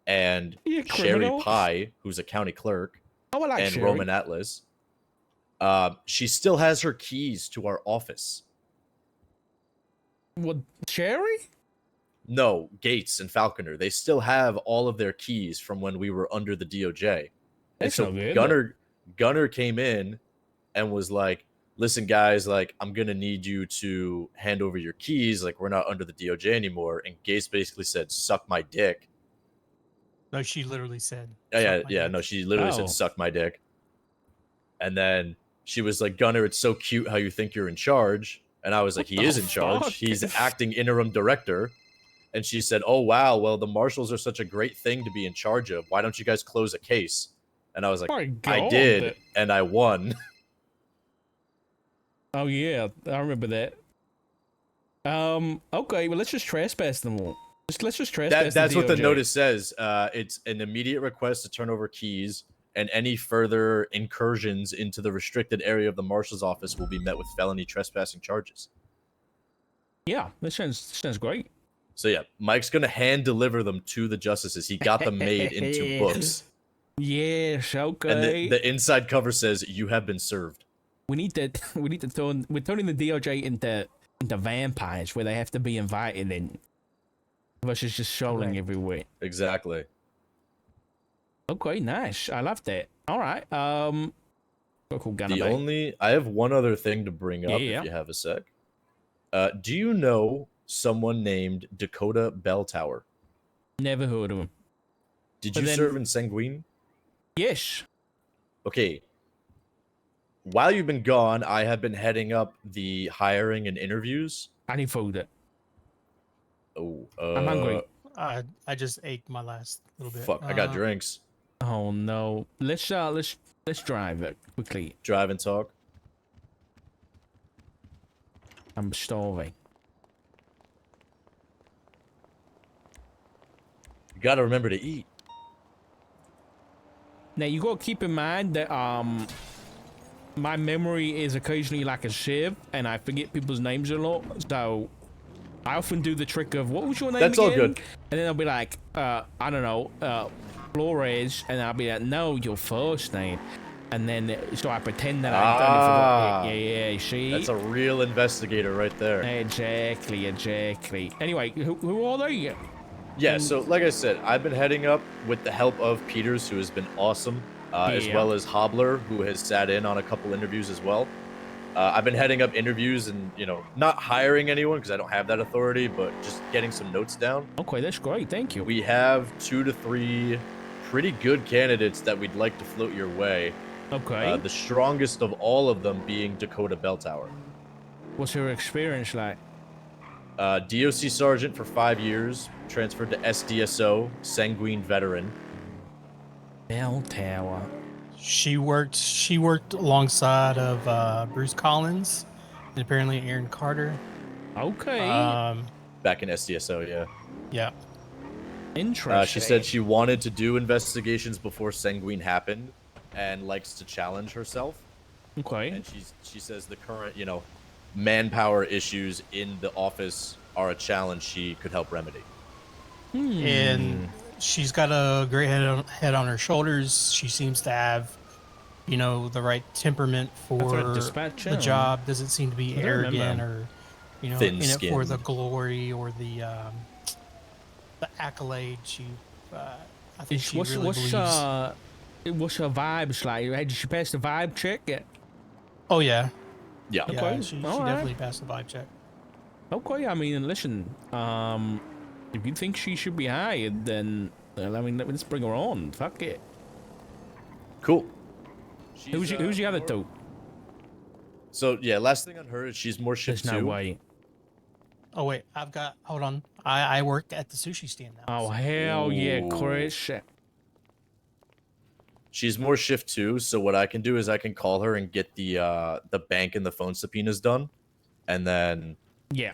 and Sherry Pye, who's a county clerk, and Sherry. Roman Atlas. She still has her keys to our office. What, Sherry? No, Gates and Falconer. They still have all of their keys from when we were under the DOJ. And That's so not good. Gunner came in and was like, listen, guys, like, I'm going to need you to hand over your keys. Like, we're not under the DOJ anymore. And Gates basically said, suck my dick. No, she literally said. No, she literally Oh. said, suck my dick. And then she was like, Gunner, it's so cute how you think you're in charge. And I was like, he is in charge. fuck? He's acting interim director. And she said, oh, wow, well, the marshals are such a great thing to be in charge of. Why don't you guys close a case? And I was like, My I God. did, and I won. Oh yeah, I remember that. Okay, well let's just trespass them all. Let's just trespass. That's what the DOJ. notice says. It's an immediate request to turn over keys, and any further incursions into the restricted area of the marshal's office will be met with felony trespassing charges. Yeah, that sounds great. So yeah, Mike's gonna hand deliver them to the justices. He got them made into books, Yes, okay. and the inside cover says, "You have been served." we need to we're turning the DOJ into vampires where they have to be invited in versus just strolling Right. everywhere. Exactly. Okay, nice. I love that. All right. Cool gunner. I have one other thing to bring up Yeah. if you have a sec. Do you know someone named Dakota Bell Tower? Never heard of him. Did But you then- serve in Sanguine? Yes. Okay. While you've been gone, I have been heading up the hiring and interviews. I need food. Oh, I'm hungry. I just ate my last little bit. Fuck, I got drinks. Oh no. Let's drive it quickly. Drive and talk. I'm starving. You gotta remember to eat. Now you gotta keep in mind that my memory is occasionally like a sieve, and I forget people's names a lot. So I often do the trick of, what was your name That's all again? good. And then I'll be like, I don't know, Flores, and I'll be like, no, your first name. And then so I pretend that I've done it for the, yeah, you see? That's a real investigator right there. Exactly. Anyway, who are they? Yeah, so like I said, I've been heading up with the help of Peters, who has been awesome, as Yeah. well as Hobbler, who has sat in on a couple interviews as well. I've been heading up interviews and, not hiring anyone because I don't have that authority, but just getting some notes down. Okay, that's great. Thank you. We have 2 to 3 pretty good candidates that we'd like to float your way. Okay. The strongest of all of them being Dakota Belltower. What's her experience like? DOC Sergeant for 5 years, transferred to SDSO, Sanguine Veteran. Bell Tower. She worked alongside of Bruce Collins and apparently Aaron Carter. Okay. Back in SDSO, yeah. Yeah. Interesting. She said she wanted to do investigations before Sanguine happened, and likes to challenge herself. Okay. And she says the current, manpower issues in the office are a challenge she could help remedy. And she's got a great head on her shoulders. She seems to have, the right temperament for the job. Doesn't seem to be arrogant or, in it for the glory or the accolade. I think she really believes. What's her vibes like? Did she pass the vibe check yet? Oh yeah. Yeah. Yeah, Okay. she All right. definitely passed the vibe check. Okay, I mean, listen, if you think she should be hired, then, let's bring her on. Fuck it. Cool. Who's the other two? So, yeah, last thing on her is she's more shift There's no 2. way. Oh wait, hold on. I work at the sushi stand now. Oh, so. hell yeah, Ooh. Chris. She's more shift 2, so what I can do is I can call her and get the bank and the phone subpoenas done, and then Yeah,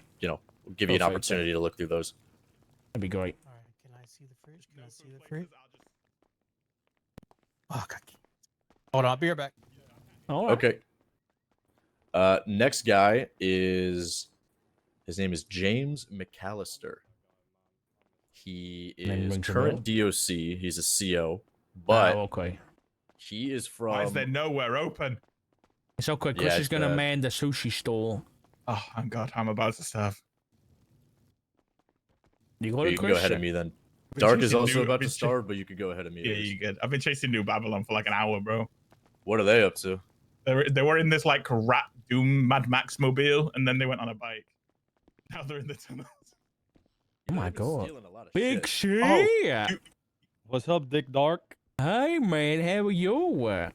give you an opportunity to look through those. that'd be great. All right, can I see the fridge? Can I see the fridge? Oh God. Hold on, I'll be right back. All right. Okay. Next guy his name is James McAllister. He is current DOC. He's a CO, but okay. he is from. Why is there nowhere open? It's okay. Chris is gonna man the sushi stall. Oh, my God, I'm about to starve. You got You it, can Chris? go ahead of me then. I've been Dark is chasing also about to starve, but you can go ahead of me. Yeah, you good. I've been chasing New Babylon for like an hour, bro. What are they up to? They were in this like rat Doom Mad Max mobile, and then they went on a bike. Now they're in the tunnels. Oh my God. Big shit. shit. What's up, Dick Dark? Hey, man, how are you?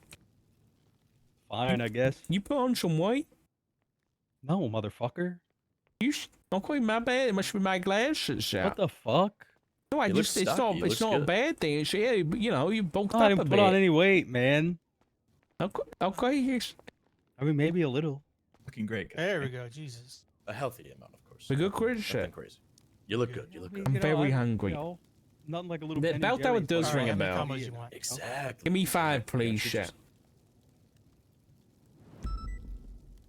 Fine, I guess. You put on some weight? No, motherfucker. Okay, my bad. It must be my glasses. What the fuck? No, it's not a bad thing. It's, yeah, you bulked up I a didn't bit. put on any weight, man. Okay, yes. I mean, maybe a little. Looking great. Guys. There we go. Jesus. A healthy amount, of course. We good, Chris? Nothing crazy. You look good. You look good. I'm very hungry. Nothing like a little. The Ben belt Jerry's, that does but- ring a How many bell. combos you want? Exactly. Give me 5, please.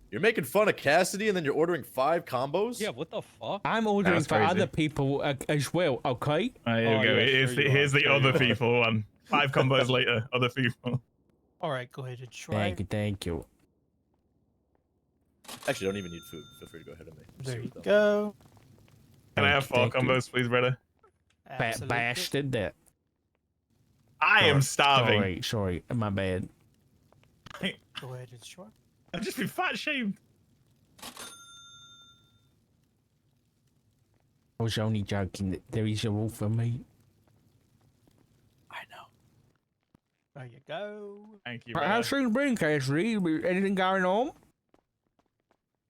You're making fun of Cassidy, and then you're ordering 5 combos. Yeah, what the fuck? I'm ordering That's for crazy. other people as well, okay? Here we go. yeah, sure you Here's are. the Sure other you are. people one. 5 combos later, other people. All right, go ahead and try. Thank you. Actually, don't even need food. Feel free to go ahead of me. There you go. Can I have 4 combos, please, brother? Absolutely. Bastard that. I am starving. Sorry, my bad. Go ahead and try. I've just been fat shamed. I was only joking. There is a rule for me. I know. There you go. Thank you. How's things been, Cassidy? Anything going on?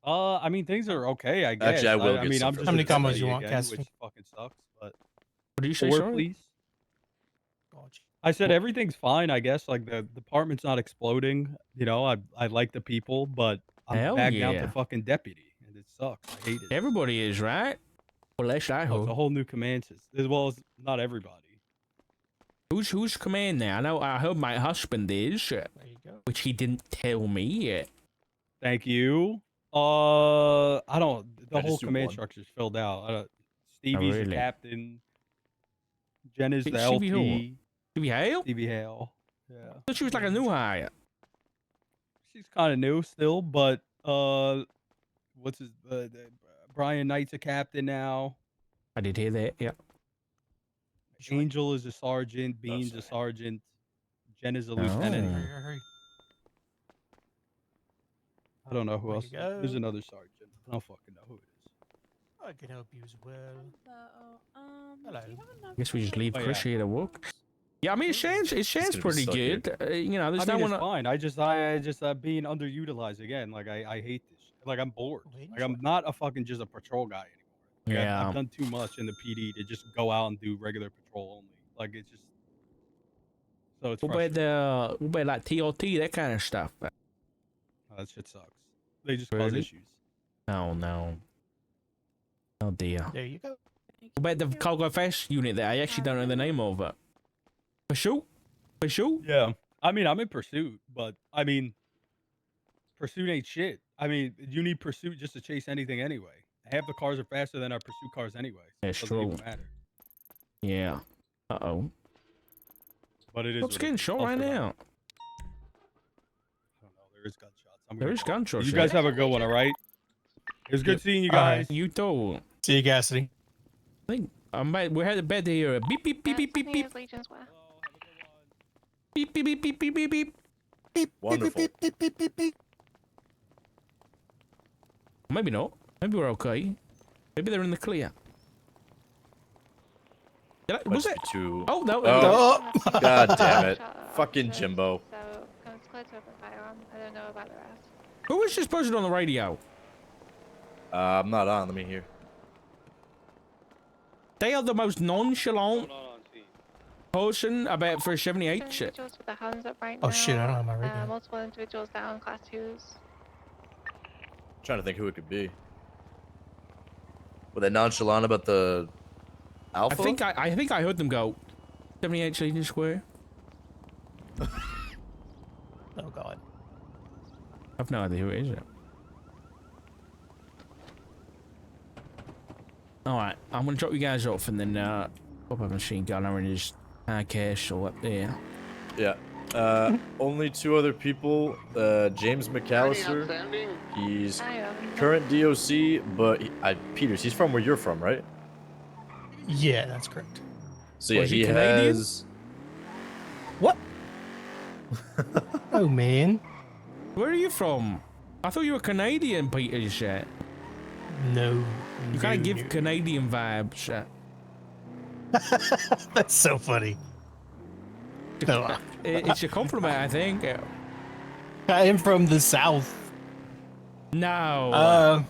I mean, things are okay, I guess. Actually, I will I get mean, some I'm for just How many at combos City you want, again, Cassidy? which fucking sucks, but What do you say, 4, sorry? please. Gotcha. I said everything's fine, I guess. Like the department's not exploding. I like the people, but I'm Hell back down yeah. to fucking deputy, and it sucks. I hate it. Everybody is, right? Well, that's I Well, it's hope. a whole new command system, as well as not everybody. Who's command now? I heard my husband is, There you go. which he didn't tell me yet. Thank you. I don't. The I whole just do command one. structure's filled out. Stevie's the really? captain. Jen is the Stevie who? LT. Stevie Hale? Stevie Hale. Yeah. I thought she was like a new hire. She's kind of new still, but what's his? Brian Knight's a captain now. I did hear that. Yeah. Angel is a sergeant. Bean's a sergeant. Jen is a lieutenant. Oh. Hurry. I don't know who There else. you go. There's another sergeant. I don't fucking know who it is. I can help you as well. Hello. I guess we just leave Oh, Chris yeah. here to work. Yeah, I mean, it sounds gonna be pretty stuck here. good. There's I no mean, one. it's fine. I just being underutilized again. Like I hate this. Like I'm bored. Like I'm not a fucking just a patrol guy anymore. Like, Yeah. I've done too much in the PD to just go out and do regular patrol only. Like it's just So it's What about like TOT, that kind of stuff? oh, that shit sucks. They just cause Really? issues. Oh no. Oh dear. There you go. What about the Cargo Fest unit that I actually don't know the name of it? Pursuit? Pursuit? Yeah. I mean, I'm in Pursuit, but I mean, Pursuit ain't shit. I mean, you need Pursuit just to chase anything anyway. Half the cars are faster than our Pursuit cars anyway. So That's it doesn't true. even matter. Yeah. Uh-oh. But it is. What's what it getting is. shot I'll right survive. now? I don't know. There is gunshots. There is gunshots. You guys have a good one, all right? It was good seeing you guys. You too. See you, Cassidy. I think we're headed back to here. Beep, beep, beep, beep, beep, beep. Beep, beep, beep, beep, beep, beep, beep. Wonderful. Maybe not. Maybe we're okay. Maybe they're in the clear. Was it? Too... Oh, no. Oh. God damn it. Fucking Jimbo. So, it's clear to open fire on. I don't know about the rest. Who was this person on the radio? I'm not on. Let me hear. They are the most nonchalant person about for 78 shit. Individuals with the hands up right Oh now. shit, I don't have my radio. Multiple individuals down, class 2s. Trying to think who it could be. Were they nonchalant about the Alpha? I think I heard them go 78 Legion Square. Oh god. I've no idea who it is yet. Alright, I'm gonna drop you guys off and then pop a machine gunner and just cash all up there. Yeah. Only two other people. James McAllister. He's current DOC, but Peters, he's from where you're from, right? Yeah, that's correct. So yeah, Was he he Canadian? has. What? Oh man. Where are you from? I thought you were Canadian, Peter. Shit. No. You kind of no, give no. Canadian vibes. Shit. That's so funny. No, It's a compliment, I think. I am from the South. No.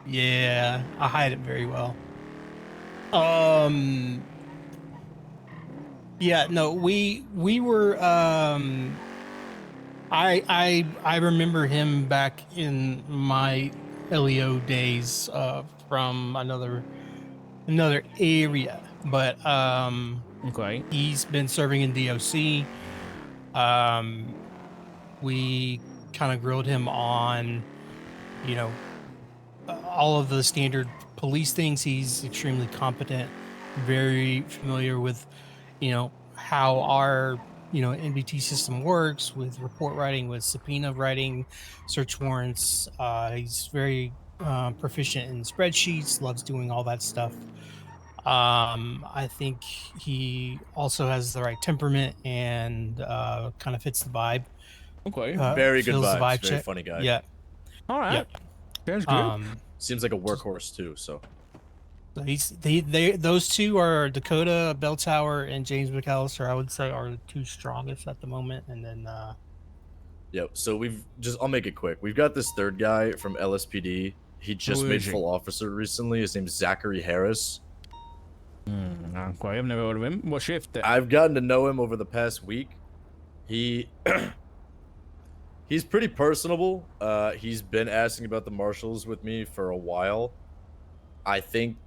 Yeah, I hide it very well. Yeah, no, we were I remember him back in my LEO days from another area, but Okay. he's been serving in DOC. We kind of grilled him on, you know, all of the standard police things. He's extremely competent, very familiar with, you know, how our, you know, NBT system works with report writing, with subpoena writing, search warrants. He's very proficient in spreadsheets, loves doing all that stuff. I think he also has the right temperament and kind of fits the vibe. Okay. Very good fills the vibes. vibe Very check. funny guy. Yeah. All right. Yep. Sounds good. Seems like a workhorse too. So. So those two are Dakota Belltower and James McAllister. I would say are the two strongest at the moment, and then Yeah. So I'll make it quick. We've got this third guy from LSPD. He just Who made is he? full officer recently. His name's Zachary Harris. Okay, I've never heard of him. What shift? I've gotten to know him over the past week. He's pretty personable. He's been asking about the marshals with me for a while. I think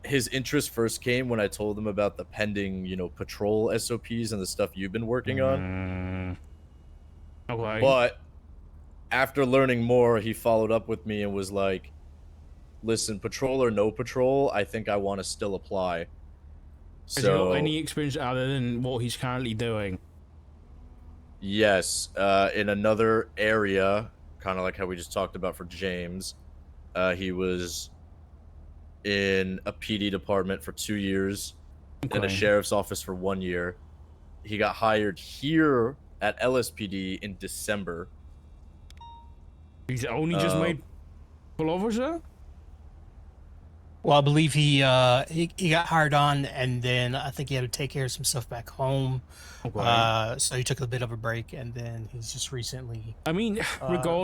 his interest first came when I told him about the pending, you know, patrol SOPs and the stuff you've been working on. Okay. But after learning more, he followed up with me and was like, listen, patrol or no patrol, I think I want to still apply. Has he got any experience other than what he's currently doing? Yes, in another area, kind of like how we just talked about for James, he was in a PD department for 2 years, in a Okay. sheriff's office for 1 year. He got hired here at LSPD in December. He's only just made full officer? well, I believe he got hired on, and then I think he had to take care of some stuff back home. Okay. So he took a bit of a break, and then he's just recently I mean, regardless.